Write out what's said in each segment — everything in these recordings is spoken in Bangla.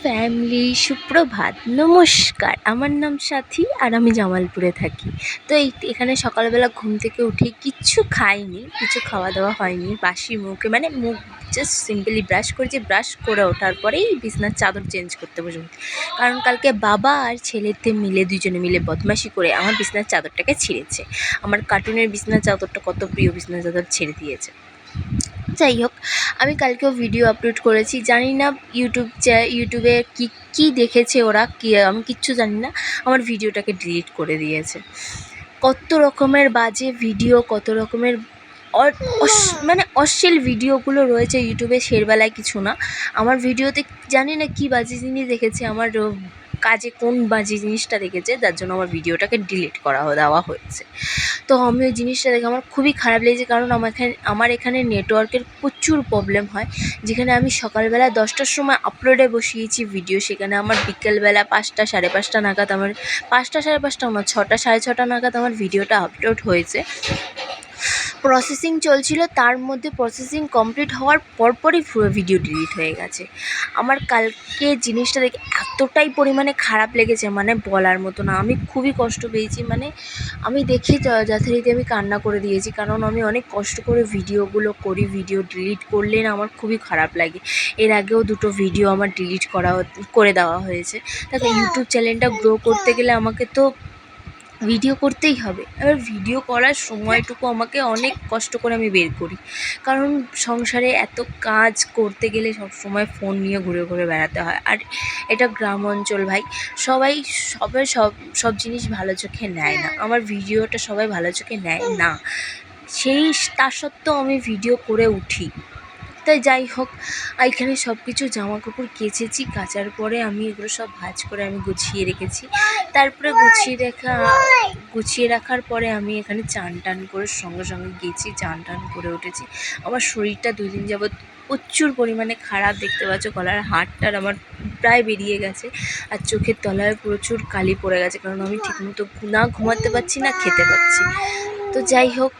ফ্যামিলি, সুপ্রভাত, নমস্কার। আমার নাম সাথী আর আমি জামালপুরে থাকি। তো এখানে সকালবেলা ঘুম থেকে উঠে কিচ্ছু খাইনি, কিছু খাওয়া দাওয়া হয়নি, বাসি মুখে মানে মুখ জাস্ট সিম্পলি ব্রাশ করেছি। ব্রাশ করে ওঠার পরেই বিছানার চাদর চেঞ্জ করতে বসেছি, কারণ কালকে বাবা আর ছেলেতে মিলে দুজনে মিলে বদমাশি করে আমার বিছানার চাদরটাকে ছিঁড়েছে। আমার কার্টুনের বিছানার চাদরটা কত প্রিয় বিছানার চাদর ছেড়ে দিয়েছে। যাই হোক, আমি কালকেও ভিডিও আপলোড করেছি, জানি না ইউটিউবে কি দেখেছে ওরা, কি আমি কিচ্ছু জানি না। আমার ভিডিওটাকে ডিলিট করে দিয়েছে। কত রকমের বাজে ভিডিও, কত রকমের মানে অশ্লীল ভিডিওগুলো রয়েছে ইউটিউবে, শেরবেলায় কিছু না। আমার ভিডিওতে জানি না কি বাজে জিনিস দেখেছে, আমার কাজে কোন বাজে জিনিসটা দেখেছে, যার জন্য আমার ভিডিওটাকে ডিলিট দেওয়া হয়েছে। তো আমি ওই জিনিসটা দেখে আমার খুবই খারাপ লেগেছে, কারণ আমার এখানে নেটওয়ার্কের প্রচুর প্রবলেম হয়। যেখানে আমি সকালবেলা 10টার সময় আপলোডে বসিয়েছি ভিডিও, সেখানে আমার বিকেলবেলা 5টা সাড়ে 5টা নাগাদ, আমার 5টা সাড়ে 5টা আমার 6টা সাড়ে 6টা নাগাদ আমার ভিডিওটা আপলোড হয়েছে। প্রসেসিং চলছিল, তার মধ্যে প্রসেসিং কমপ্লিট হওয়ার পরপরই পুরো ভিডিও ডিলিট হয়ে গেছে। আমার কালকে জিনিসটা দেখে এতটাই পরিমাণে খারাপ লেগেছে, মানে বলার মতো না। আমি খুবই কষ্ট পেয়েছি, মানে আমি দেখে যথারীতি আমি কান্না করে দিয়েছি, কারণ আমি অনেক কষ্ট করে ভিডিওগুলো করি। ভিডিও ডিলিট করলে না আমার খুবই খারাপ লাগে। এর আগেও 2টো ভিডিও আমার ডিলিট করে দেওয়া হয়েছে। তাতে ইউটিউব চ্যানেলটা গ্রো করতে গেলে আমাকে তো ভিডিও করতেই হবে। এবার ভিডিও করার সময়টুকু আমাকে অনেক কষ্ট করে আমি বের করি, কারণ সংসারে এত কাজ করতে গেলে সবসময় ফোন নিয়ে ঘুরে ঘুরে বেড়াতে হয়। আর এটা গ্রাম অঞ্চল ভাই, সবাই সব জিনিস ভালো চোখে নেয় না। আমার ভিডিওটা সবাই ভালো চোখে নেয় না, তার সত্ত্বেও আমি ভিডিও করে উঠি। তাই যাই হোক, এখানে সব কিছু জামাকাপড় কেচেছি, কাচার পরে আমি এগুলো সব ভাঁজ করে আমি গুছিয়ে রেখেছি। তারপরে গুছিয়ে রাখার পরে আমি এখানে চান টান করে সঙ্গে সঙ্গে গেছি, চান টান করে উঠেছি। আমার শরীরটা 2 দিন যাবৎ প্রচুর পরিমাণে খারাপ, দেখতে পাচ্ছ গলার হাড়টার আমার প্রায় বেরিয়ে গেছে, আর চোখের তলায় প্রচুর কালি পড়ে গেছে, কারণ আমি ঠিকমতো না ঘুমাতে পারছি না খেতে পাচ্ছি। তো যাই হোক,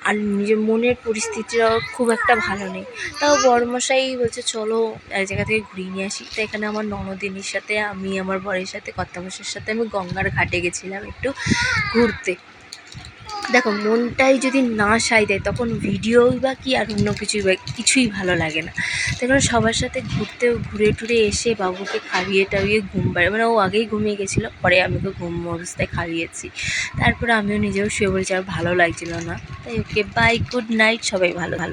আর নিজের মনের পরিস্থিতিটাও খুব একটা ভালো নেই। তাও বড়মশাই বলছে চলো এক জায়গা থেকে ঘুরিয়ে নিয়ে আসি। তো এখানে আমার ননদিনীর সাথে, আমি আমার বরের সাথে, কর্তামশাইয়ের সাথে আমি গঙ্গার ঘাটে গেছিলাম একটু ঘুরতে। দেখো, মনটাই যদি না সায় দেয় তখন ভিডিওই বা কি আর অন্য কিছুই ভালো লাগে না। তখন সবার সাথে ঘুরে টুরে এসে বাবুকে খাইয়ে টাইয়ে ঘুম পাড়ে, মানে ও আগেই ঘুমিয়ে গেছিলো, পরে আমি ওকে ঘুম অবস্থায় খাইয়েছি। তারপরে আমিও নিজেও শুয়ে পড়েছি, আর ভালো লাগছিল না। তাই ওকে বাই, গুড নাইট, সবাই ভালো।